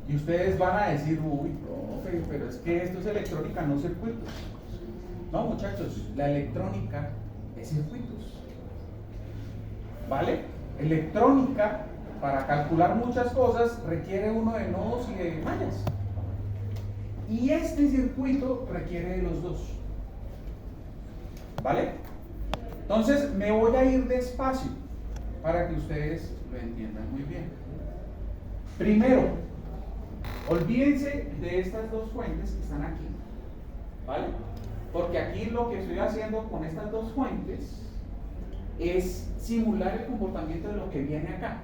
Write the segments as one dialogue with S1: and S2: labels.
S1: Y ustedes van a decir, uy, profe, pero es que esto es electrónica, no circuitos. No, muchachos, la electrónica es circuitos. ¿Vale? Electrónica, para calcular muchas cosas, requiere uno de nodos y de mallas. Y este circuito requiere de los dos. ¿Vale? Entonces me voy a ir despacio para que ustedes lo entiendan muy bien. Primero, olvídense de estas dos fuentes que están aquí. ¿Vale? Porque aquí lo que estoy haciendo con estas dos fuentes es simular el comportamiento de lo que viene acá.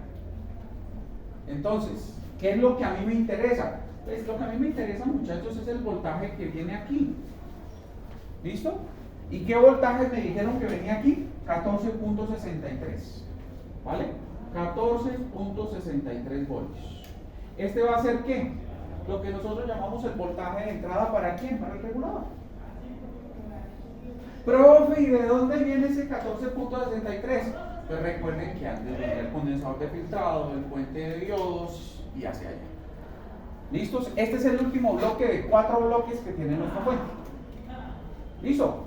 S1: Entonces, ¿qué es lo que a mí me interesa? Pues lo que a mí me interesa, muchachos, es el voltaje que viene aquí. ¿Listo? ¿Y qué voltaje me dijeron que venía aquí? 14.63. ¿Vale? 14.63 voltios. ¿Este va a ser qué? Lo que nosotros llamamos el voltaje de entrada. ¿Para quién? Para el regulador. Profe, ¿y de dónde viene ese 14.63? Pues recuerden que antes venía el condensador de filtrado, el puente de diodos y hacia allá. ¿Listos? Este es el último bloque de 4 bloques que tiene nuestra fuente. ¿Listo?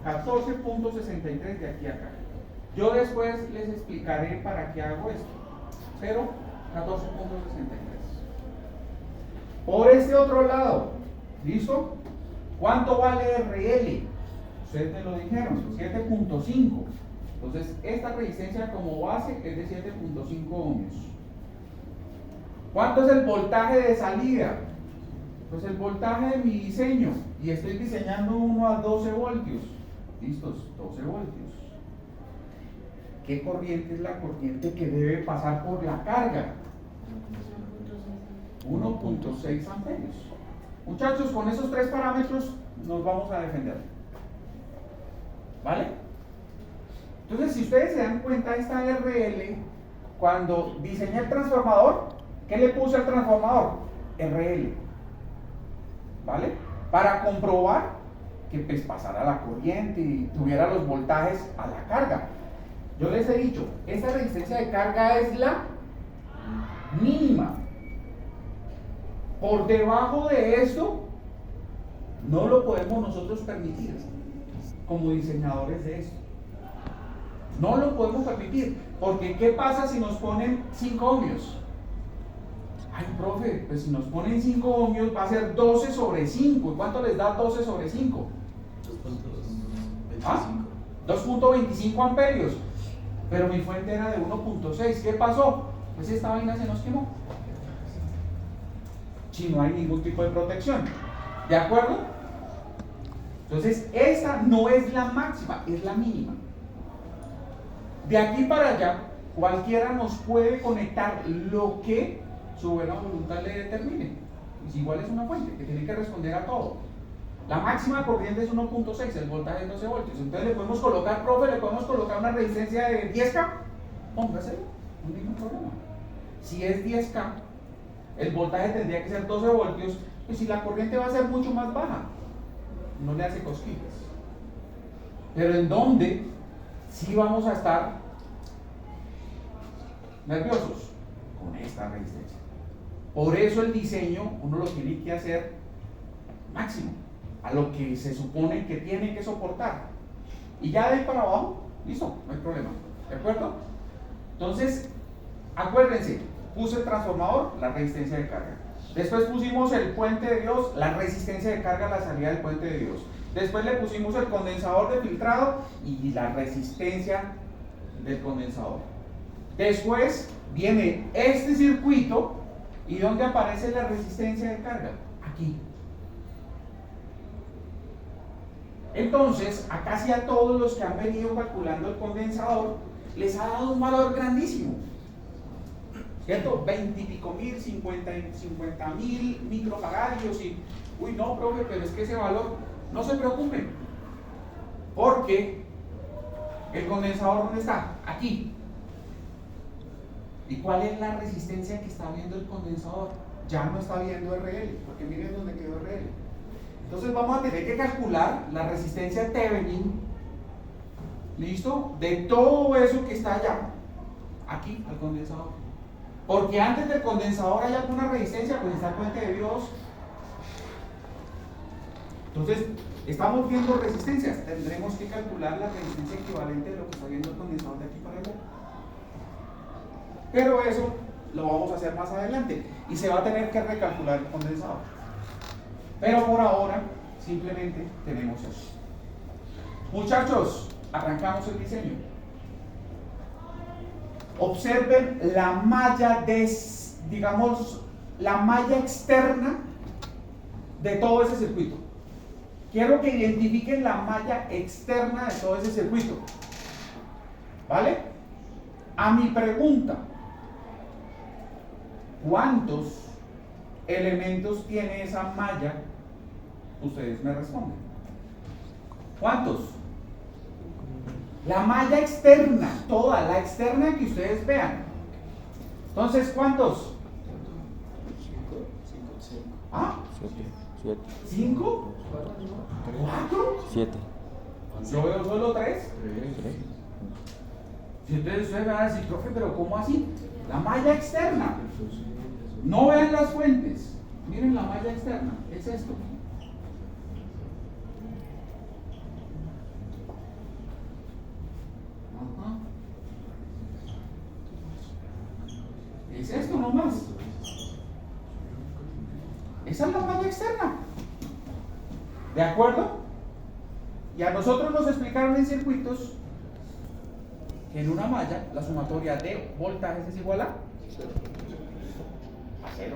S1: 14.63 de aquí a acá. Yo después les explicaré para qué hago esto. Pero 14.63. Por este otro lado, ¿listo? ¿Cuánto vale RL? Ustedes me lo dijeron, 7.5. Entonces, esta resistencia como base es de 7.5 ohmios. ¿Cuánto es el voltaje de salida? Pues el voltaje de mi diseño. Y estoy diseñando uno a 12 voltios. ¿Listos? 12 voltios. ¿Qué corriente es la corriente que debe pasar por la carga? 1.6 amperios. Muchachos, con esos 3 parámetros nos vamos a defender. ¿Vale? Entonces, si ustedes se dan cuenta, esta RL, cuando diseñé el transformador, ¿qué le puse al transformador? RL. ¿Vale? Para comprobar que pues pasara la corriente y tuviera los voltajes a la carga. Yo les he dicho, esta resistencia de carga es la mínima. Por debajo de esto, no lo podemos nosotros permitir como diseñadores de esto. No lo podemos permitir, porque ¿qué pasa si nos ponen 5 ohmios? Ay, profe, pues si nos ponen 5 ohmios va a ser 12 sobre 5. ¿Y cuánto les da 12 sobre 5? 2.25 amperios. Pero mi fuente era de 1.6. ¿Qué pasó? Pues esta vaina se nos quemó. Si no hay ningún tipo de protección. ¿De acuerdo? Entonces, esta no es la máxima, es la mínima. De aquí para allá, cualquiera nos puede conectar lo que su buena voluntad le determine. Pues igual es una fuente que tiene que responder a todo. La máxima corriente es 1.6, el voltaje es 12 voltios. Entonces le podemos colocar, profe, le podemos colocar una resistencia de 10K. Póngase, no hay ningún problema. Si es 10K, el voltaje tendría que ser 12 voltios. Pues si la corriente va a ser mucho más baja, no le hace cosquillas. Pero ¿en dónde sí vamos a estar nerviosos? Con esta resistencia. Por eso el diseño uno lo tiene que hacer máximo, a lo que se supone que tiene que soportar. Y ya de ahí para abajo, listo, no hay problema. ¿De acuerdo? Entonces, acuérdense, puse el transformador, la resistencia de carga. Después pusimos el puente de Dios, la resistencia de carga a la salida del puente de Dios. Después le pusimos el condensador de filtrado y la resistencia del condensador. Después viene este circuito. ¿Y dónde aparece la resistencia de carga? Aquí. Entonces, a casi a todos los que han venido calculando el condensador, les ha dado un valor grandísimo. ¿Cierto? 20 y pico mil, 50.000 microfaradios y... Uy, no, profe, pero es que ese valor... No se preocupen. Porque el condensador, ¿dónde está? Aquí. ¿Y cuál es la resistencia que está viendo el condensador? Ya no está viendo RL, porque miren dónde quedó RL. Entonces vamos a tener que calcular la resistencia Thevenin, ¿listo? De todo eso que está allá, aquí al condensador. Porque antes del condensador hay alguna resistencia, pues está fuente de Dios. Entonces, estamos viendo resistencias. Tendremos que calcular la resistencia equivalente de lo que está viendo el condensador de aquí para allá. Pero eso lo vamos a hacer más adelante. Y se va a tener que recalcular el condensador. Pero por ahora, simplemente tenemos eso. Muchachos, arrancamos el diseño. Observen la malla digamos, la malla externa de todo ese circuito. Quiero que identifiquen la malla externa de todo ese circuito. ¿Vale? A mi pregunta, ¿cuántos elementos tiene esa malla? Ustedes me responden. ¿Cuántos? La malla externa, toda la externa que ustedes vean. Entonces, ¿cuántos?
S2: 5.
S1: ¿Ah?
S2: 7.
S1: ¿5? ¿4?
S2: 7.
S1: Yo veo solo 3. Si ustedes me van a decir, profe, pero ¿cómo así? La malla externa. No vean las fuentes. Miren la malla externa. Es esto. Ajá. Es esto nomás. Esa es la malla externa. ¿De acuerdo? Y a nosotros nos explicaron en circuitos que en una malla la sumatoria de voltajes es igual a 0.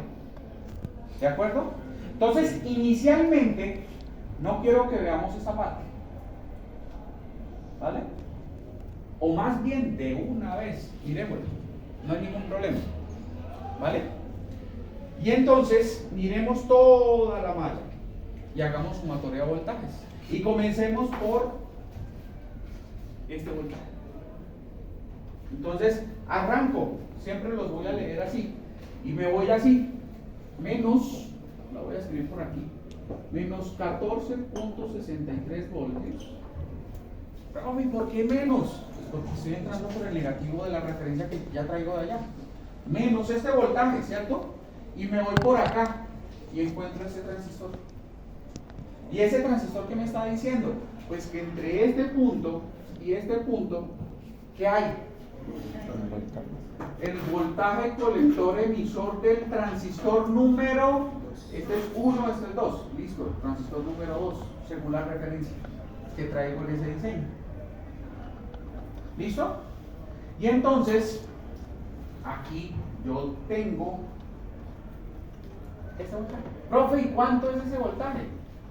S1: ¿De acuerdo? Entonces, inicialmente, no quiero que veamos esta parte. ¿Vale? O más bien de una vez, miremoslo. No hay ningún problema. ¿Vale? Y entonces, miremos toda la malla y hagamos sumatoria de voltajes. Y comencemos por este voltaje. Entonces, arranco. Siempre los voy a leer así. Y me voy así. Menos, la voy a escribir por aquí. Menos 14.63 voltios. Pero, ¿por qué menos? Pues porque estoy entrando por el negativo de la referencia que ya traigo de allá. Menos este voltaje, ¿cierto? Y me voy por acá y encuentro ese transistor. ¿Y ese transistor qué me está diciendo? Pues que entre este punto y este punto, ¿qué hay? El voltaje colector emisor del transistor número, este es 1, este es 2, listo, transistor número 2, según la referencia que traigo en ese diseño. ¿Listo? Y entonces, aquí yo tengo este voltaje. Profe, ¿y cuánto es ese voltaje?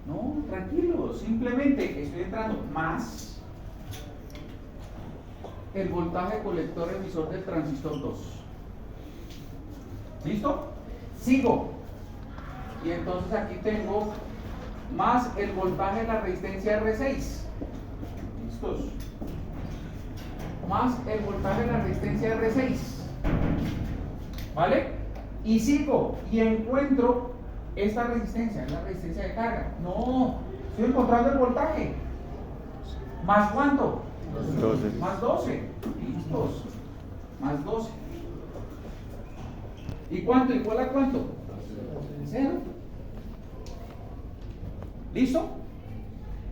S1: No, tranquilo, simplemente estoy entrando más el voltaje colector emisor del transistor 2. ¿Listo? Sigo. Y entonces aquí tengo más el voltaje de la resistencia R6. ¿Listos? Más el voltaje de la resistencia R6. ¿Vale? Y sigo y encuentro esta resistencia, es la resistencia de carga. No, estoy encontrando el voltaje. ¿Más cuánto?
S2: 12.
S1: Más 12. Listos. Más 12. ¿Y cuánto? ¿Igual a cuánto? 0. ¿Listo?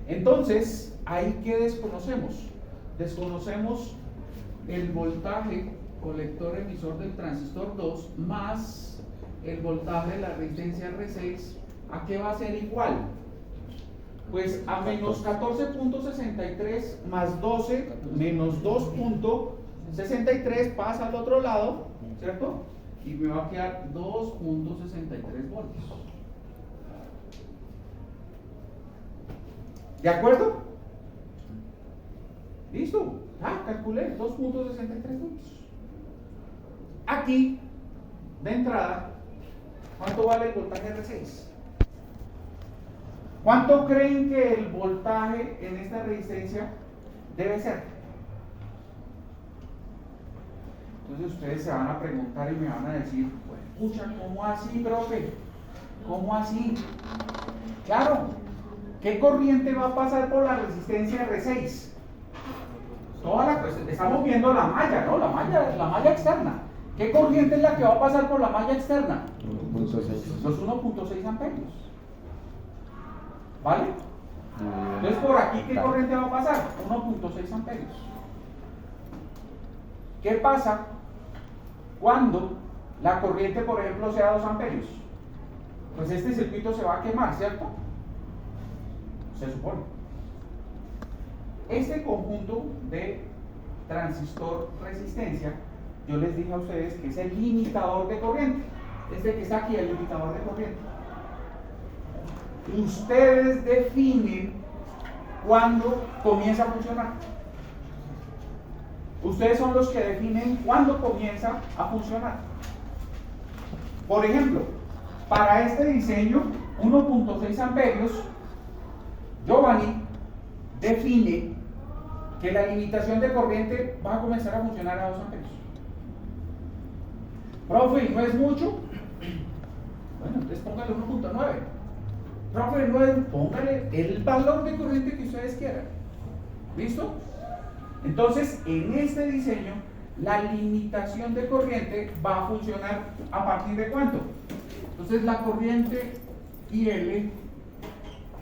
S1: Entonces, ¿ahí qué desconocemos? Desconocemos el voltaje colector emisor del transistor 2 más el voltaje de la resistencia R6. ¿A qué va a ser igual? Pues a menos 14.63 más 12 menos 2.63 pasa al otro lado, ¿cierto? Y me va a quedar 2.63 voltios. ¿De acuerdo? ¿Listo? Ah, calculé 2.63 voltios. Aquí, de entrada, ¿cuánto vale el voltaje R6? ¿Cuánto creen que el voltaje en esta resistencia debe ser? Entonces ustedes se van a preguntar y me van a decir, pues, pucha, ¿cómo así, profe? ¿Cómo así? Claro, ¿qué corriente va a pasar por la resistencia R6? Pues, estamos viendo la malla, ¿no? La malla externa. ¿Qué corriente es la que va a pasar por la malla externa?
S2: 1.6.
S1: Los 1.6 amperios. ¿Vale? Entonces por aquí, ¿qué corriente va a pasar? 1.6 amperios. ¿Qué pasa cuando la corriente, por ejemplo, sea 2 amperios? Pues este circuito se va a quemar, ¿cierto? Se supone. Este conjunto de transistor resistencia, yo les dije a ustedes que es el limitador de corriente. Este que está aquí, el limitador de corriente. Ustedes definen cuándo comienza a funcionar. Ustedes son los que definen cuándo comienza a funcionar. Por ejemplo, para este diseño, 1.6 amperios, Giovanni define que la limitación de corriente va a comenzar a funcionar a 2 amperios. Profe, ¿no es mucho? Bueno, entonces póngale 1.9. Profe, no es, póngale el valor de corriente que ustedes quieran. ¿Listo? Entonces, en este diseño, la limitación de corriente va a funcionar ¿a partir de cuánto? Entonces, la corriente IL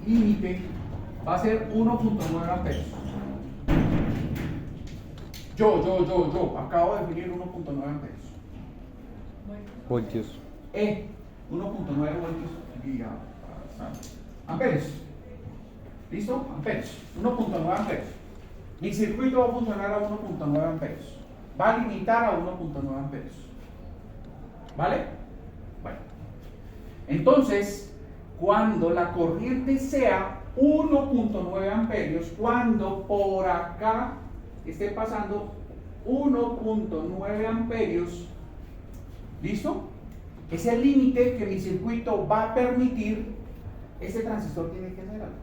S1: límite va a ser 1.9 amperios. Yo acabo de definir 1.9 amperios.
S2: Voltios.
S1: 1.9 voltios amperios. ¿Listo? Amperios. 1.9 amperios. Mi circuito va a funcionar a 1.9 amperios. Va a limitar a 1.9 amperios. ¿Vale? Bueno. Entonces, cuando la corriente sea 1.9 amperios, cuando por acá esté pasando 1.9 amperios, ¿listo? Es el límite que mi circuito va a permitir. Este transistor tiene que hacer algo.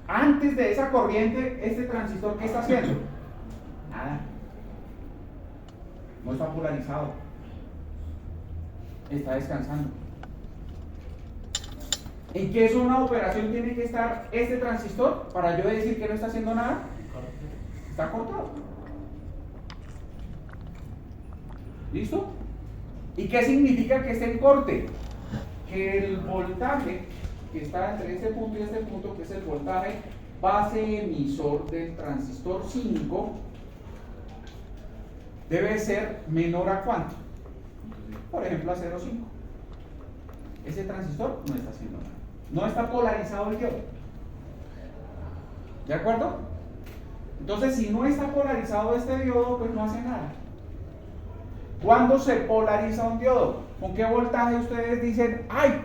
S1: Antes de esa corriente, este transistor, ¿qué está haciendo? Nada. No está polarizado. Está descansando. ¿En qué zona de operación tiene que estar este transistor para yo decir que no está haciendo nada? Está cortado. ¿Listo? ¿Y qué significa que esté en corte? Que el voltaje que está entre este punto y este punto, que es el voltaje base emisor del transistor 5, debe ser menor a ¿cuánto? Por ejemplo, a 0,5. Ese transistor no está haciendo nada. No está polarizado el diodo. ¿De acuerdo? Entonces, si no está polarizado este diodo, pues no hace nada. ¿Cuándo se polariza un diodo? ¿Con qué voltaje ustedes dicen, ¡ay!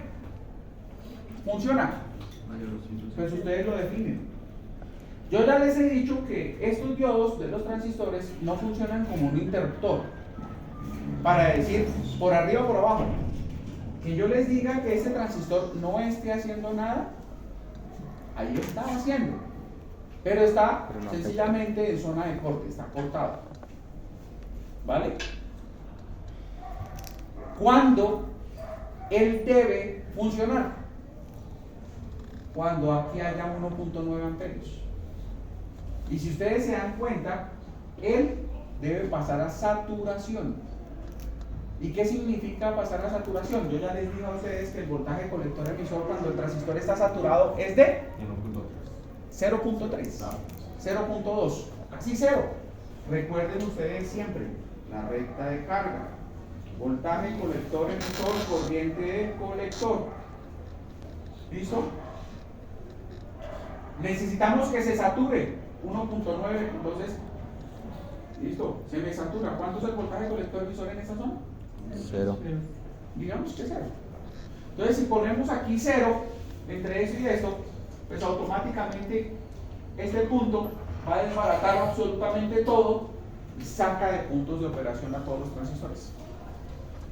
S1: Funciona? Pues ustedes lo definen. Yo ya les he dicho que estos diodos de los transistores no funcionan como un interruptor para decir por arriba o por abajo. Que yo les diga que este transistor no esté haciendo nada, ahí está haciendo, pero está sencillamente en zona de corte, está cortado. ¿Vale? ¿Cuándo él debe funcionar? Cuando aquí haya 1.9 amperios. Y si ustedes se dan cuenta, él debe pasar a saturación. ¿Y qué significa pasar a saturación? Yo ya les dije a ustedes que el voltaje colector emisor cuando el transistor está saturado es de 0.3, 0.2, casi 0. Recuerden ustedes siempre la recta de carga, voltaje colector emisor, corriente de colector. ¿Listo? Necesitamos que se sature 1.9, entonces, listo, se me satura. ¿Cuánto es el voltaje colector emisor en esta zona?
S2: 0.
S1: Digamos que 0. Entonces, si ponemos aquí 0 entre eso y esto, pues automáticamente este punto va a desbaratar absolutamente todo y saca de puntos de operación a todos los transistores.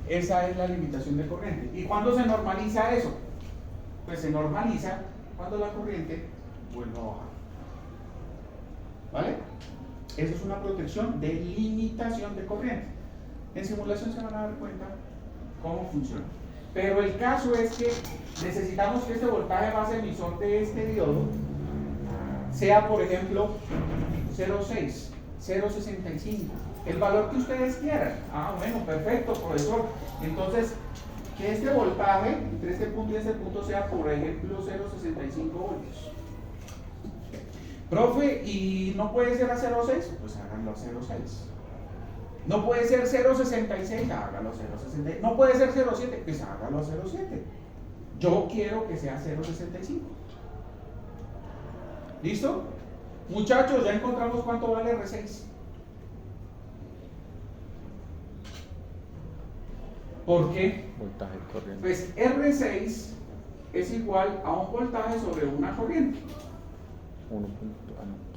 S1: Esa es la limitación de corriente. ¿Y cuándo se normaliza eso? Pues se normaliza cuando la corriente vuelva a bajar. ¿Vale? Eso es una protección de limitación de corriente. En simulación se van a dar cuenta cómo funciona. Pero el caso es que necesitamos que este voltaje base emisor de este diodo sea, por ejemplo, 0.6, 0.65, El valor que ustedes quieran. Ah, bueno, perfecto, profesor. Entonces, que este voltaje entre este punto y este punto sea, por ejemplo, 0,65 voltios. Profe, ¿y no puede ser a 0,6? Pues háganlo a 0,6. No puede ser 0,66, hágalo a 0,66. No puede ser 0,7, pues hágalo a 0,7. Yo quiero que sea 0,65. ¿Listo? Muchachos, ya encontramos cuánto vale R6. ¿Por qué?
S2: Voltaje corriente.
S1: Pues R6 es igual a un voltaje sobre una corriente.
S2: 1.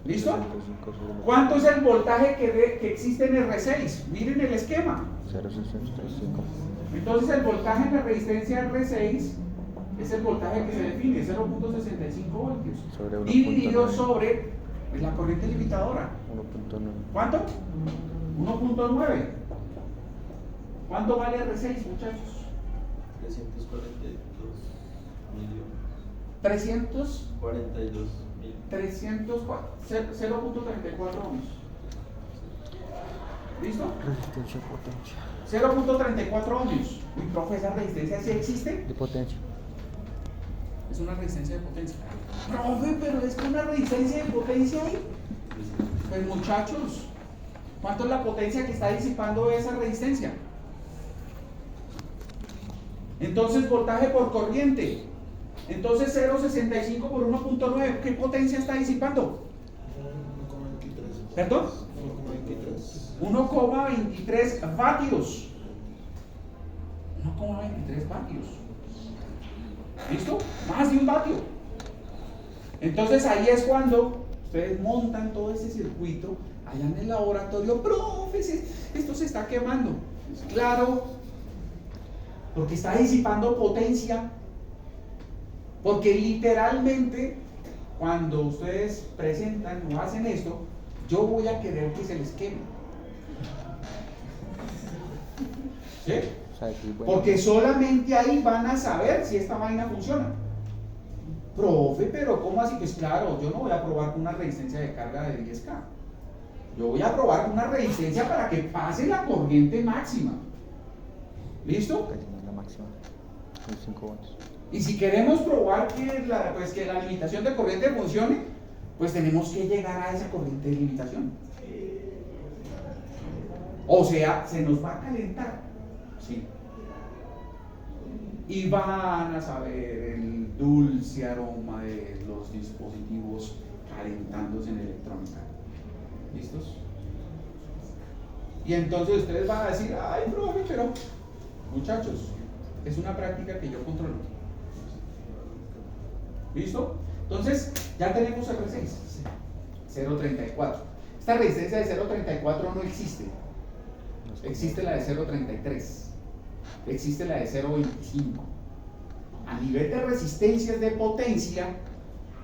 S1: ¿Listo?
S2: 65 sobre
S1: ¿Cuánto es el voltaje que existe en R6? Miren el esquema.
S2: 0,65.
S1: Entonces el voltaje en la resistencia R6 es el voltaje que se define, 0,65 voltios.
S2: Sobre 1.9.
S1: Dividido sobre la corriente limitadora.
S2: 1.9.
S1: ¿Cuánto? 1.9. ¿Cuánto vale R6, muchachos?
S3: 342 millones.
S1: 300,
S3: 42 mil.
S1: 0.34 ohms. ¿Listo?
S2: Resistencia potencia.
S1: 0.34 ohms. Mi profe, ¿esa resistencia sí existe?
S2: De potencia.
S1: Es una resistencia de potencia. Profe, pero es que una resistencia de potencia ahí. Pues muchachos, ¿cuánto es la potencia que está disipando esa resistencia? Entonces, voltaje por corriente. Entonces, 0,65 por 1.9, ¿qué potencia está disipando?
S3: 1,23.
S1: ¿Perdón? 1,23 vatios. 1,23 vatios. ¿Listo? Más de un vatio. Entonces ahí es cuando ustedes montan todo ese circuito allá en el laboratorio. Profe, esto se está quemando. Claro, porque está disipando potencia. Porque literalmente, cuando ustedes presentan o hacen esto, yo voy a querer que se les queme. ¿Sí?
S2: O sea, que bueno.
S1: Porque solamente ahí van a saber si esta vaina funciona. Profe, pero ¿cómo así? Pues claro, yo no voy a probar con una resistencia de carga de 10K. Yo voy a probar con una resistencia para que pase la corriente máxima. ¿Listo?
S2: Casi no es la máxima. Con 5 voltios.
S1: Y si queremos probar que la limitación de corriente funcione, pues tenemos que llegar a esa corriente de limitación. O sea, se nos va a calentar. Sí. Y van a saber el dulce aroma de los dispositivos calentándose en electrónica. ¿Listos? Y entonces ustedes van a decir, ay, profe, pero muchachos, es una práctica que yo controlo. ¿Listo? Entonces, ya tenemos R6, 0.34. Esta resistencia de 0.34 no existe. Existe la de 0.33. Existe la de 0.25. A nivel de resistencias de potencia,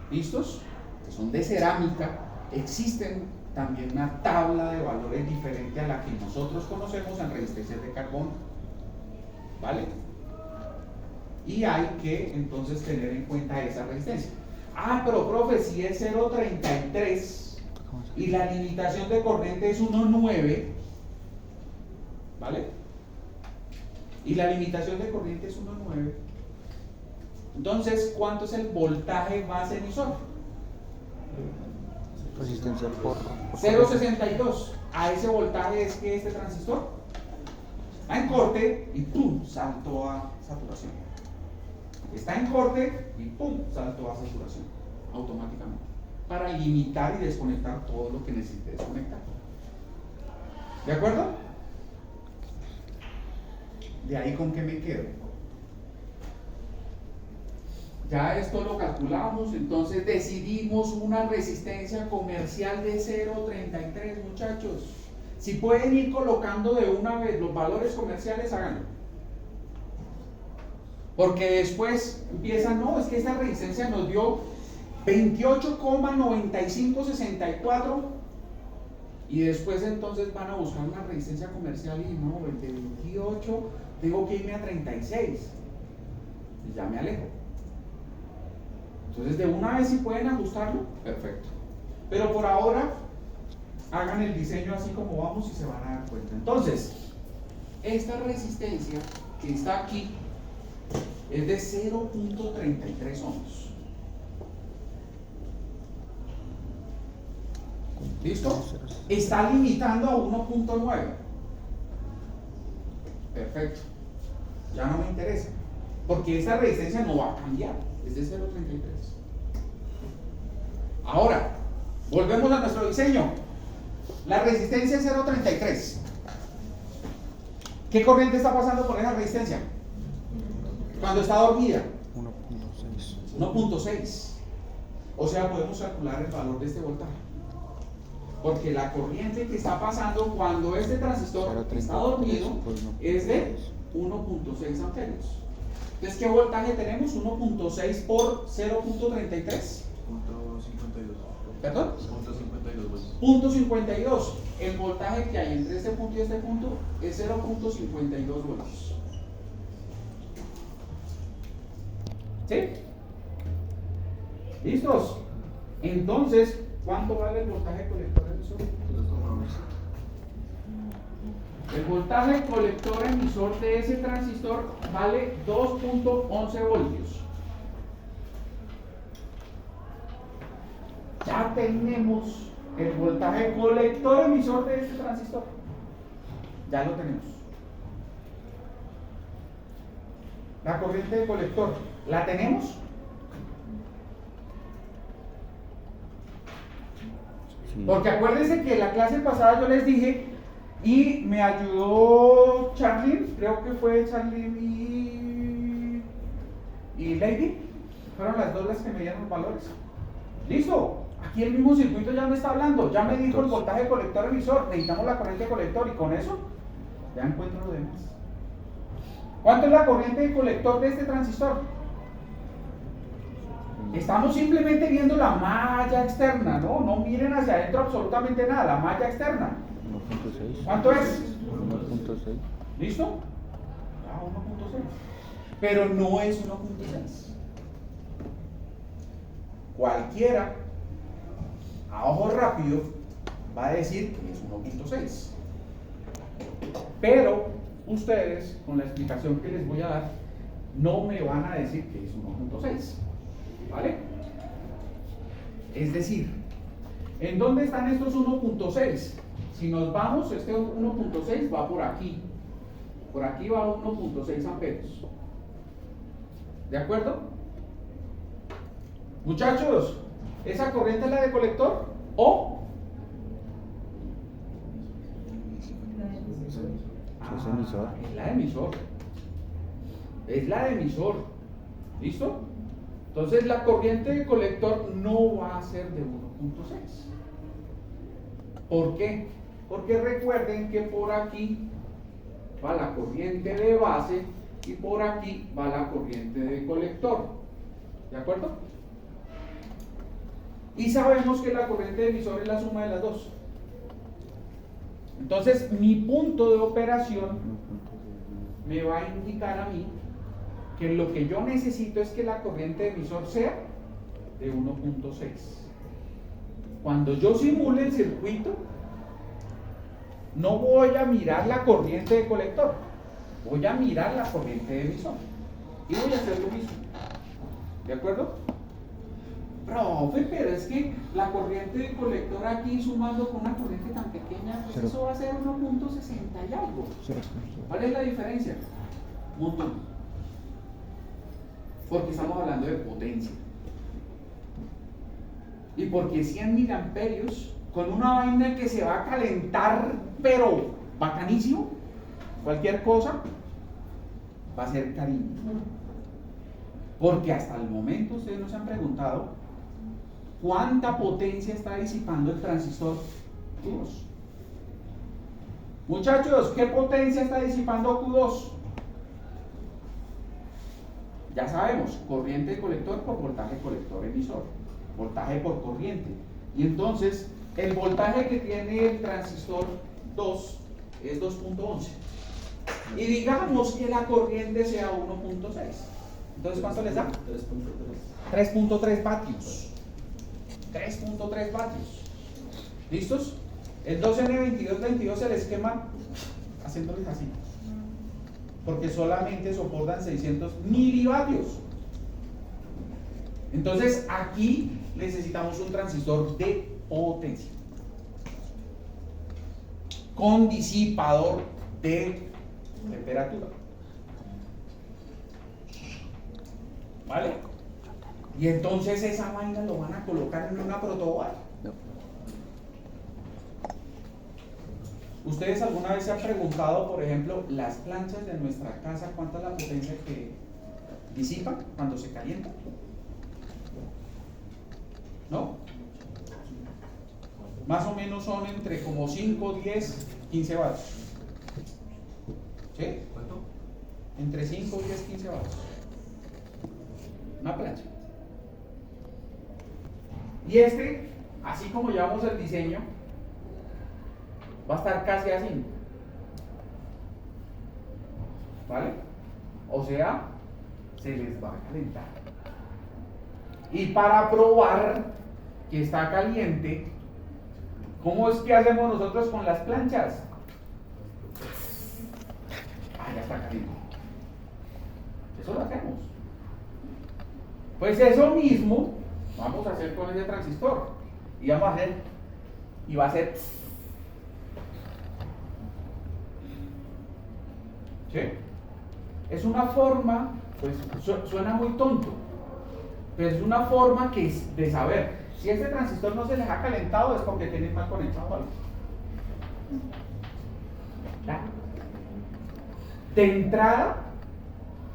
S1: ¿listos? Que son de cerámica, existen también una tabla de valores diferente a la que nosotros conocemos en resistencias de carbono. ¿Vale? Y hay que entonces tener en cuenta esa resistencia. Ah, pero profe, si es 0.33 y la limitación de corriente es 1.9, ¿vale? Y la limitación de corriente es 1.9. Entonces, ¿cuánto es el voltaje base emisor?
S2: Resistencia por
S1: 0.62. A ese voltaje es que este transistor está en corte y ¡pum! Saltó a saturación. Está en corte y ¡pum! Saltó a saturación automáticamente para limitar y desconectar todo lo que necesite desconectar. ¿De acuerdo? De ahí con qué me quedo. Ya esto lo calculamos, entonces decidimos una resistencia comercial de 0.33, muchachos. Si pueden ir colocando de una vez los valores comerciales, háganlo. Porque después empiezan, no, es que esta resistencia nos dio 28,9564 y después entonces van a buscar una resistencia comercial y no, el de 28 tengo que irme a 36 y ya me alejo. Entonces de una vez si pueden ajustarlo, perfecto. Pero por ahora hagan el diseño así como vamos y se van a dar cuenta. Entonces, esta resistencia que está aquí es de 0.33 ohms. ¿Listo? Está limitando a 1.9. Perfecto. Ya no me interesa. Porque esa resistencia no va a cambiar. Es de 0.33. Ahora, volvemos a nuestro diseño. La resistencia es 0.33. ¿Qué corriente está pasando por esa resistencia? Cuando está dormida.
S2: 1.6.
S1: 1.6. O sea, podemos calcular el valor de este voltaje. Porque la corriente que está pasando cuando este transistor está dormido es de 1.6 amperios. Entonces, ¿qué voltaje tenemos? 1.6 por 0.33. ¿Perdón? 0.52. El voltaje que hay entre este punto y este punto es 0.52 voltios. ¿Sí? ¿Listos? Entonces, ¿cuánto vale el voltaje colector emisor? El voltaje colector emisor de ese transistor vale 2.11 voltios. Ya tenemos el voltaje colector emisor de este transistor. Ya lo tenemos. La corriente de colector, ¿la tenemos?
S2: Sí.
S1: Porque acuérdense que la clase pasada yo les dije y me ayudó Charlene, creo que fue Charlene y Lady, fueron las dos las que me dieron los valores. Listo, aquí el mismo circuito ya me está hablando, ya me dijo el voltaje colector emisor, necesitamos la corriente colector y con eso ya encuentro lo demás. ¿Cuánto es la corriente de colector de este transistor? Estamos simplemente viendo la malla externa, ¿no? No miren hacia adentro absolutamente nada, la malla externa.
S2: 1.6.
S1: ¿Cuánto es?
S2: 1.6.
S1: ¿Listo? Ah, 1.6. Pero no es 1.6. Cualquiera, a ojo rápido, va a decir que es 1.6. Pero ustedes, con la explicación que les voy a dar, no me van a decir que es 1.6. ¿Vale? Es decir, ¿en dónde están estos 1.6? Si nos vamos, este 1.6 va por aquí. Por aquí va 1.6 amperios. ¿De acuerdo? Muchachos, ¿esa corriente es la de colector o?
S2: Es emisor.
S1: Es la de emisor. Es la de emisor. ¿Listo? Entonces la corriente de colector no va a ser de 1.6. ¿Por qué? Porque recuerden que por aquí va la corriente de base y por aquí va la corriente de colector. ¿De acuerdo? Y sabemos que la corriente de emisor es la suma de las dos. Entonces mi punto de operación me va a indicar a mí que lo que yo necesito es que la corriente de emisor sea de 1.6. Cuando yo simule el circuito, no voy a mirar la corriente de colector, voy a mirar la corriente de emisor y voy a hacer lo mismo. ¿De acuerdo? Profe, pero es que la corriente de colector aquí sumando con una corriente tan pequeña, pues eso va a ser 1.60 y algo. ¿Cuál es la diferencia? Un montón. Porque estamos hablando de potencia. Y porque 100 miliamperios con una vaina que se va a calentar, pero bacanísimo, cualquier cosa, va a ser cariño. Porque hasta el momento ustedes nos han preguntado cuánta potencia está disipando el transistor Q2. Muchachos, ¿qué potencia está disipando Q2? Ya sabemos, corriente de colector por voltaje colector emisor, voltaje por corriente. Y entonces, el voltaje que tiene el transistor 2 es 2.11. Y digamos que la corriente sea 1.6. Entonces, ¿cuánto les da? 3.3 vatios. 3.3 vatios. ¿Listos? El 2N2222 se les quema haciéndoles así, porque solamente soportan 600 milivatios. Entonces aquí necesitamos un transistor de potencia con disipador de temperatura. ¿Vale? Y entonces esa vaina lo van a colocar en una protoboard. ¿Ustedes alguna vez se han preguntado, por ejemplo, las planchas de nuestra casa, cuánta es la potencia que disipan cuando se calientan? ¿No? Más o menos son entre como 5, 10, 15 vatios. ¿Sí?
S3: ¿Cuánto?
S1: Entre 5, 10, 15 vatios. Una plancha. Y este, así como llevamos el diseño, va a estar casi así. ¿Vale? O sea, se les va a calentar. Y para probar que está caliente, ¿cómo es que hacemos nosotros con las planchas? Ah, ya está caliente. Eso lo hacemos. Pues eso mismo vamos a hacer con ese transistor. Y vamos a hacer, y va a ser. ¿Sí? Es una forma, pues suena muy tonto, pero es una forma que es de saber. Si este transistor no se les ha calentado es porque tiene mal conectado algo. ¿Ya? De entrada,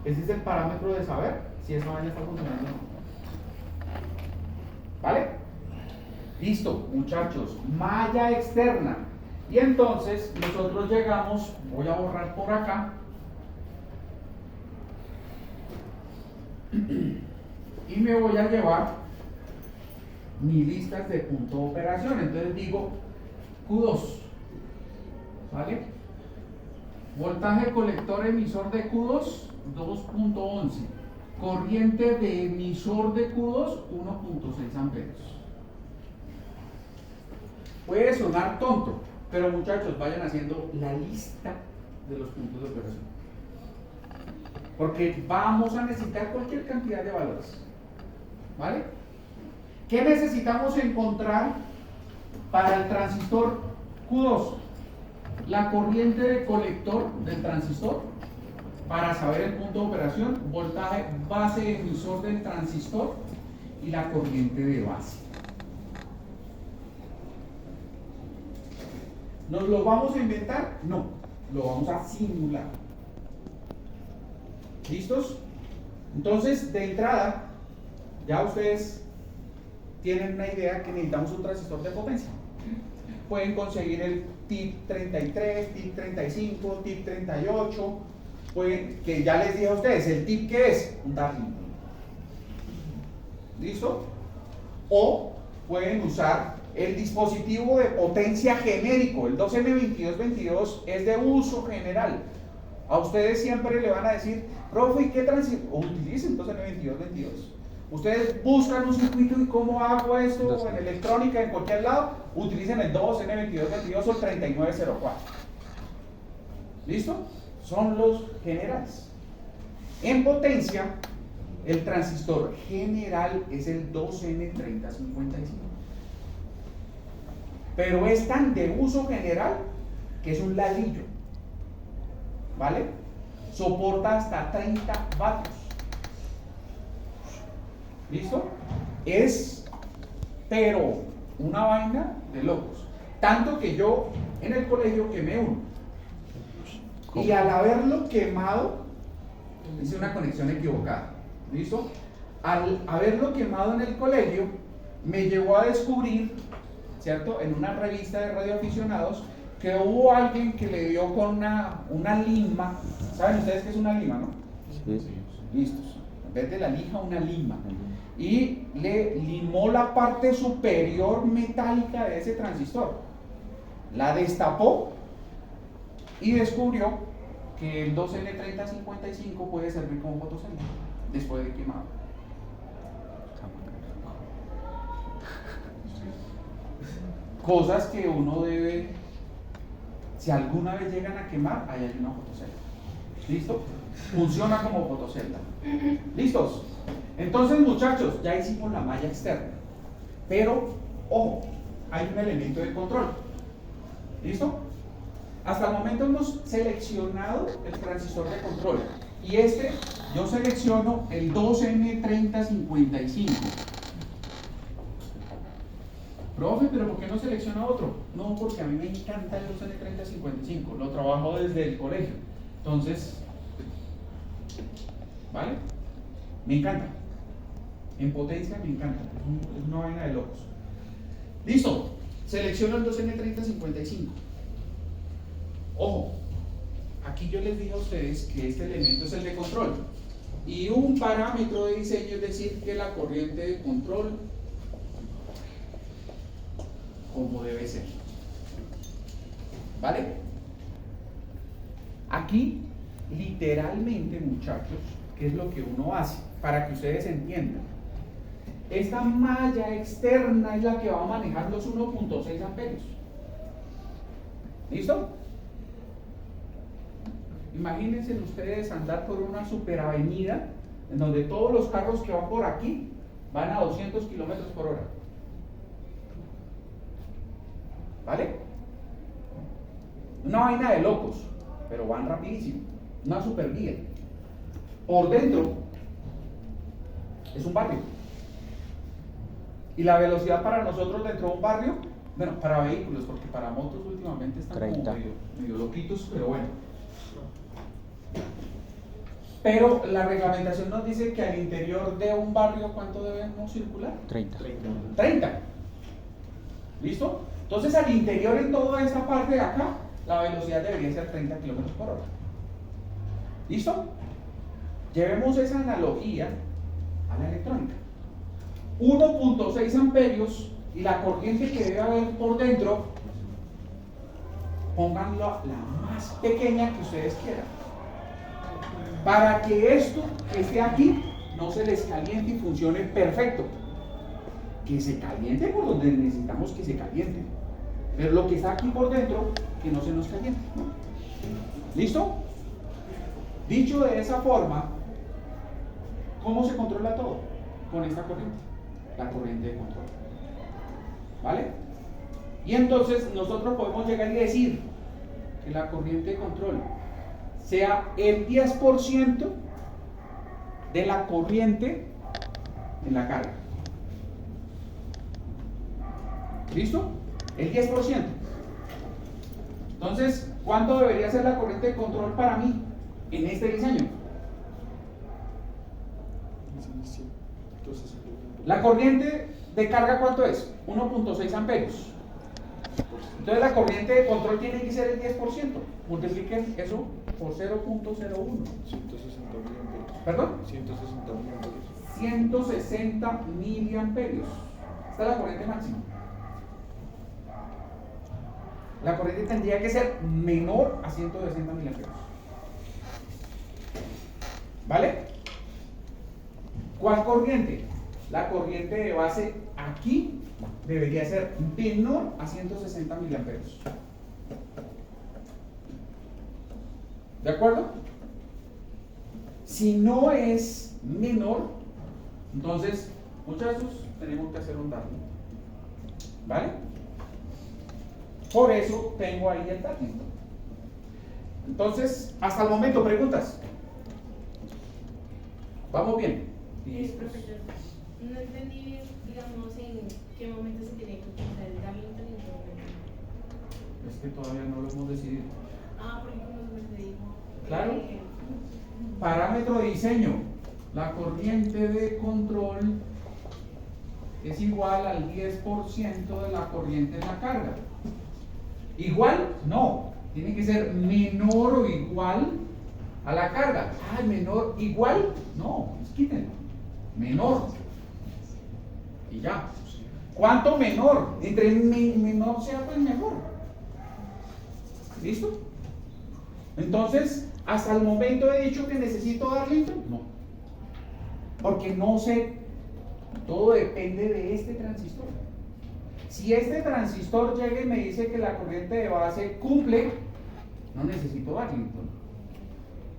S1: ese es el parámetro de saber si esa vaina está funcionando o no. ¿Vale? Listo, muchachos, malla externa. Y entonces nosotros llegamos, voy a borrar por acá. Y me voy a llevar mis listas de punto de operación. Entonces digo Q2, ¿vale? Voltaje colector emisor de Q2, 2.11. Corriente de emisor de Q2, 1.6 amperes. Puede sonar tonto, pero muchachos, vayan haciendo la lista de los puntos de operación. Porque vamos a necesitar cualquier cantidad de valores. ¿Vale? ¿Qué necesitamos encontrar para el transistor Q2? La corriente de colector del transistor para saber el punto de operación, voltaje base emisor del transistor y la corriente de base. ¿Nos lo vamos a inventar? No, lo vamos a simular. ¿Listos? Entonces, de entrada, ya ustedes tienen una idea que necesitamos un transistor de potencia. Pueden conseguir el TIP 33, TIP 35, TIP 38, que ya les dije a ustedes, ¿el TIP qué es? Un Darling. ¿Listo? O pueden usar el dispositivo de potencia genérico, el 2N2222 es de uso general. A ustedes siempre le van a decir, profe, ¿y qué transistor? Utilicen 2N2222. Ustedes buscan un circuito y cómo hago esto en electrónica, en cualquier lado, utilicen el 2N2222 o el 3904. ¿Listo? Son los generales. En potencia, el transistor general es el 2N3055. Pero es tan de uso general que es un ladrillo. ¿Vale? Soporta hasta 30 vatios. ¿Listo? Es, pero, una vaina de locos. Tanto que yo en el colegio quemé uno. Y al haberlo quemado, hice una conexión equivocada. ¿Listo? Al haberlo quemado en el colegio, me llevó a descubrir, ¿cierto? En una revista de radioaficionados, que hubo alguien que le dio con una lima. ¿Saben ustedes qué es una lima, no?
S2: Sí.
S1: Listos. En vez de la lija, una lima. Y le limó la parte superior metálica de ese transistor. La destapó y descubrió que el 2N3055 puede servir como fotocelda después de quemado. cosas que uno debe, si alguna vez llegan a quemar, ahí hay una fotocelda. ¿Listo? Funciona como fotocelda. ¿Listos? Entonces, muchachos, ya hicimos la malla externa. Pero, ojo, hay un elemento de control. ¿Listo? Hasta el momento hemos seleccionado el transistor de control. Y yo selecciono el 2N3055. Profe, pero ¿por qué no selecciona otro? No, porque a mí me encanta el 2N3055. Lo trabajo desde el colegio. Entonces, ¿vale? Me encanta. En potencia me encanta. Es una vaina de locos. Listo. Selecciono el 2N3055. Ojo. Aquí yo les dije a ustedes que este elemento es el de control. Y un parámetro de diseño es decir que la corriente de control como debe ser. ¿Vale? Aquí, literalmente, muchachos, ¿qué es lo que uno hace? Para que ustedes entiendan. Esta malla externa es la que va a manejar los 1.6 amperios. ¿Listo? Imagínense ustedes andar por una superavenida en donde todos los carros que van por aquí van a 200 kilómetros por hora. ¿Vale? Una vaina de locos, pero van rapidísimo. Una supervía. Por dentro es un barrio. Y la velocidad para nosotros dentro de un barrio, bueno, para vehículos, porque para motos últimamente están
S2: 30.
S1: como medio loquitos, pero bueno. Pero la reglamentación nos dice que al interior de un barrio, ¿cuánto debemos circular?
S2: 30.
S1: 30. ¿Listo? Entonces al interior en toda esta parte de acá, la velocidad debería ser 30 kilómetros por hora. ¿Listo? Llevemos esa analogía a la electrónica. 1.6 amperios y la corriente que debe haber por dentro, pónganla la más pequeña que ustedes quieran. Para que esto que esté aquí no se les caliente y funcione perfecto. Que se caliente por donde necesitamos que se caliente. Pero lo que está aquí por dentro, que no se nos caliente. ¿Listo? Dicho de esa forma, ¿cómo se controla todo? Con esta corriente. La corriente de control. ¿Vale? Y entonces nosotros podemos llegar y decir que la corriente de control sea el 10% de la corriente en la carga. ¿Listo? El 10%. Entonces, ¿cuánto debería ser la corriente de control para mí en este diseño? La corriente de carga, ¿cuánto es? 1.6 amperios. Entonces la corriente de control tiene que ser el 10%. Multipliquen eso por 0.01.
S3: 160 miliamperios.
S1: ¿Perdón?
S3: 160 miliamperios.
S1: 160 miliamperios. Esta es la corriente máxima. La corriente tendría que ser menor a 160 miliamperios. ¿Vale? ¿Cuál corriente? La corriente de base aquí debería ser menor a 160 miliamperios. ¿De acuerdo? Si no es menor, entonces, muchachos, tenemos que hacer un darling. ¿Vale? Por eso tengo ahí el darling. Entonces, hasta el momento, preguntas. ¿Vamos bien?
S4: Profesor, no entendí, digamos, en qué momento se tiene que utilizar el Darlington y en qué momento.
S1: Es que todavía no lo hemos decidido.
S4: Porque como se dijo.
S1: Claro. Parámetro de diseño. La corriente de control es igual al 10% de la corriente en la carga. ¿Igual? No. Tiene que ser menor o igual a la carga. Menor, igual. No, pues quítenlo. Menor. Y ya. ¿Cuánto menor? Entre menor sea, pues mejor. ¿Listo? Entonces, hasta el momento he dicho que necesito Darlington. No. Porque no sé. Todo depende de este transistor. Si este transistor llega y me dice que la corriente de base cumple, no necesito Darlington.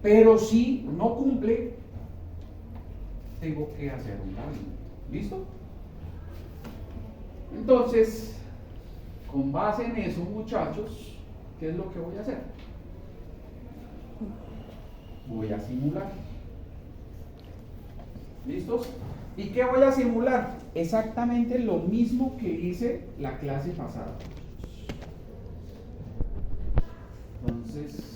S1: Pero si no cumple, tengo que hacer un Darlington. ¿Listo? Entonces, con base en eso, muchachos, ¿qué es lo que voy a hacer? Voy a simular. ¿Listos? ¿Y qué voy a simular? Exactamente lo mismo que hice la clase pasada. Entonces,